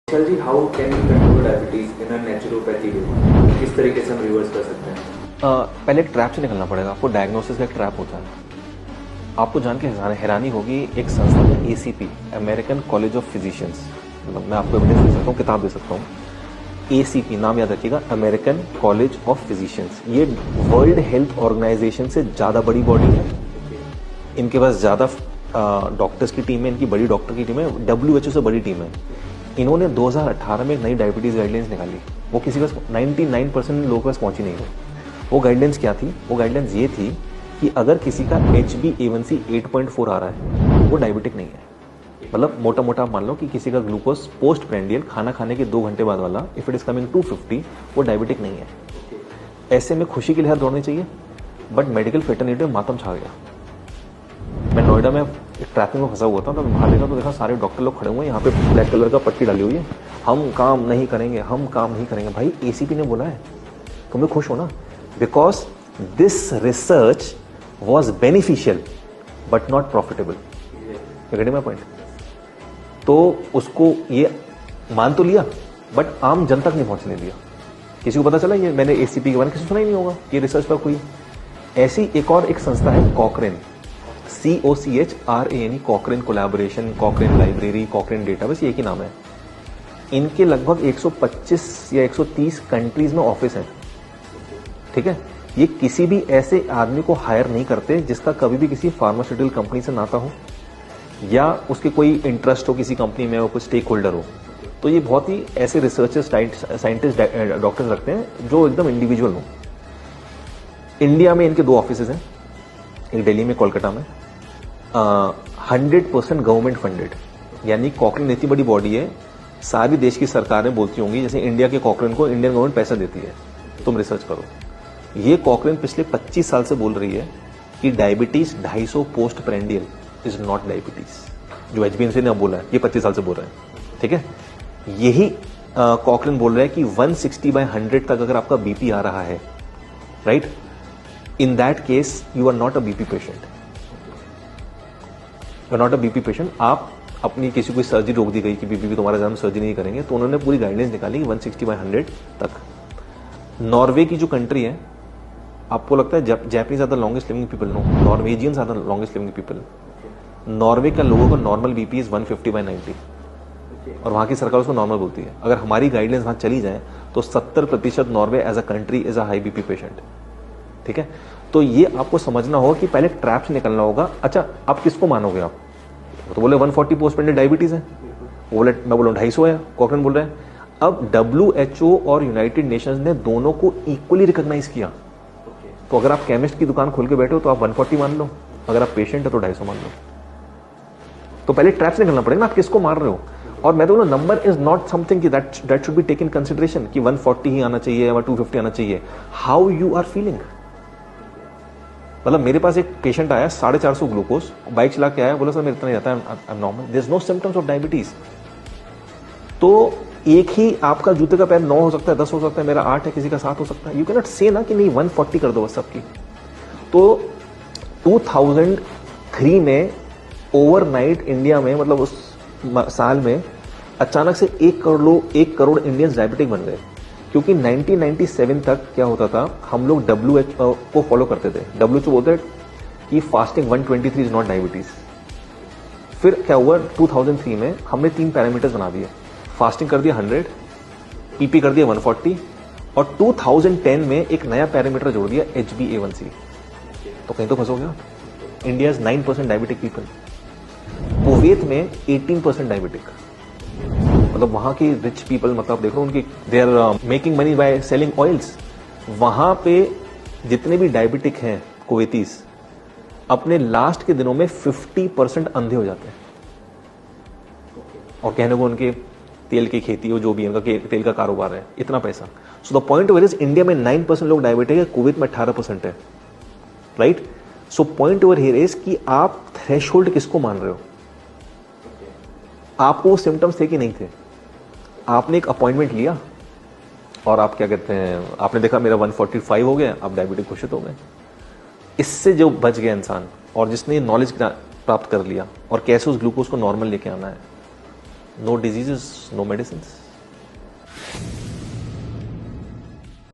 Sir ji, how can we control diabetes in a naturopathy way? किस तरीके से हम रिवर्स कर सकते हैं? पहले एक ट्रैप से निकलना पड़ेगा। आपको डायग्नोसिस का एक ट्रैप होता है। आपको जान के हैरानी होगी, एक संस्था है ACP, American college of physicians. मतलब मैं आपको एविडेंस दे सकता हूँ, किताब दे सकता हूँ। एसीपी नाम याद रखिएगा, अमेरिकन कॉलेज ऑफ फिजिशियंस। ये वर्ल्ड हेल्थ ऑर्गेनाइजेशन से ज़्यादा बड़ी बॉडी है। इनके पास ज़्यादा डॉक्टर्स की टीम है, इनकी बड़ी डॉक्टर की टीम है, WHO से बड़ी टीम है। इन्होंने 2018 में एक नई डायबिटीज़ गाइडलाइंस निकाली। वो किसी का 99% लोगों के पास पहुंची नहीं हो। वो गाइडलाइंस क्या थी? वो गाइडलाइंस ये थी कि अगर किसी का HbA1c 8.4 आ रहा है, वो डायबिटिक नहीं है। मतलब मोटा मोटा मान लो कि किसी का ग्लूकोज पोस्ट प्रेंडियल खाना खाने के 2 घंटे बाद वाला, इफ इट इज कमिंग 250, वो डायबिटिक नहीं है। ऐसे में खुशी की लहर दौड़नी चाहिए, बट मेडिकल फेटर्निटी में मातम छा गया। मैं नोएडा में एक ट्रैफिक में फंसा हुआ था, तो बाहर देखा तो देखा सारे डॉक्टर लोग खड़े हुए हैं, यहाँ पे ब्लैक कलर का पट्टी डाली हुई है, हम काम नहीं करेंगे, हम काम नहीं करेंगे। भाई एसीपी ने बोला है, तुम लोग खुश हो ना? Because this research was beneficial but not profitable. Getting my point? तो उसको ये मान तो लिया, बट आम जनता तक नहीं पहुंचने दिया। किसी को पता चला ये मैंने एसीपी के बारे में किसी सुना ही नहीं होगा, ये रिसर्च पर कोई। ऐसी एक और एक संस्था है कॉकरेन, COCHRANE, कॉकरेन कोलैबोरेशन, कॉकरेन लाइब्रेरी, कॉकरेन डेटाबेस, ये एक ही नाम है। इनके लगभग 125 या 130 कंट्रीज में ऑफिस है। ठीक है, ये किसी भी ऐसे आदमी को हायर नहीं करते जिसका कभी भी किसी फार्मास्यूटिकल कंपनी से नाता हो या उसके कोई इंटरेस्ट हो किसी कंपनी में, वो कोई स्टेक होल्डर हो। तो ये बहुत ही ऐसे रिसर्चर्स, साइंटिस्ट, डॉक्टर्स रखते हैं जो एकदम इंडिविजुअल हो। इंडिया में इनके 2 ऑफिस हैं, एक दिल्ली में, कोलकाता में। 100% गवर्नमेंट फंडेड, यानी कॉकरेन इतनी बड़ी बॉडी है, सारी देश की सरकारें बोलती होंगी जैसे इंडिया के कॉकरेन को इंडियन गवर्नमेंट पैसा देती है। तुम रिसर्च करो। ये कॉकरेन पिछले 25 साल से बोल रही है कि diabetes 250 post prandial is not diabetes. जो HbA1c ने अब बोला है, ये 25 साल से बोल रहे हैं। ठीक है, यही कॉकरेन बोल रहा है कि 160/100 तक अगर आपका बीपी आ रहा है, right, in that case you are not a BP patient. You are not a BP patient. आप अपनी किसी को सर्जरी रोक दी गई कि बीपी की तुम्हारा ज्यादा सर्जरी नहीं करेंगे, तो उन्होंने पूरी गाइडलाइंस निकाली कि 160/100 तक। नॉर्वे की जो कंट्री है, आपको लगता है Japanese are the longest living people? No, Norwegians are the longest living people. Norway का लोगों का नॉर्मल बीपी इज 150/90 और वहां की सरकार उसको नॉर्मल बोलती है। अगर हमारी गाइडलाइंस वहां चली जाए तो 70% Norway as a country is a high BP patient. ठीक है, तो ये आपको समझना होगा कि पहले ट्रैप से निकलना होगा। अच्छा, आप किसको मानोगे? आप तो बोले 140 पोस्ट पेंडेड डायबिटीज है, वो बोले, मैं बोला 250 है, कॉकरेन बोल रहे हैं। अब WHO और यूनाइटेड नेशंस ने दोनों को इक्वली रिकॉग्नाइज किया। तो अगर आप केमिस्ट की दुकान खोल के बैठे हो तो आप 140 मान लो, अगर आप पेशेंट है तो 250 मान लो। तो पहले ट्रैप से निकलना पड़ेगा ना, आप किसको मार रहे हो? और मैं तो बोला, नंबर इज नॉट समथिंग कि that should be taken consideration कि 140 ही आना चाहिए या 250 आना चाहिए। How you are feeling. मतलब मेरे पास एक पेशेंट आया 450 ग्लूकोज, बाइक चला के आया, बोला सर मेरे इतना नहीं आता है, I am normal, there is no symptoms of diabetes. तो एक ही आपका जूते का पैर 9 हो सकता है, 10 हो सकता है, मेरा 8 है, किसी का 7 हो सकता है। यू कैन नॉट से ना कि नहीं 140 कर दो बस सबकी। तो 2003 में ओवरनाइट इंडिया में, मतलब उस साल में अचानक से 1 करोड़ इंडियंस डायबिटिक बन गए। क्योंकि 1997 तक क्या होता था, हम लोग WHO को फॉलो करते थे। WHO बोलते हैं कि फास्टिंग 123 इज नॉट डायबिटीज। फिर क्या हुआ, 2003 में हमने 3 पैरामीटर्स बना दिए। फास्टिंग कर दिया 100, PP कर दिया 140, और 2010 में एक नया पैरामीटर जोड़ दिया, HbA1c। तो कहीं तो फंसोगे आप। India is 9% diabetic people, Kuwait में 18% डायबिटिक। मतलब वहां की रिच पीपल, मतलब देखो उनकी, they are making money by selling oils. वहां पे जितने भी डायबिटिक हैं कुवैतीस, अपने लास्ट के दिनों में 50% अंधे हो जाते हैं। और कहने को उनके तेल की खेती हो, जो भी उनका तेल का कारोबार है, इतना पैसा। So the point over is, India में 9% लोग डायबिटिक है, कुवैत में 18% है, right. So point over here is कि आप थ्रेशोल्ड किसको मान रहे हो? आपको वो सिम्टम्स थे कि नहीं थे? आपने एक अपॉइंटमेंट लिया और आप क्या कहते हैं, आपने देखा मेरा 145 हो गया, आप डायबिटिक घोषित हो गए। इससे जो बच गया इंसान, और जिसने नॉलेज प्राप्त कर लिया और कैसे उस ग्लूकोज को नॉर्मल लेके आना है, नो डिजीजेस, नो मेडिसिन.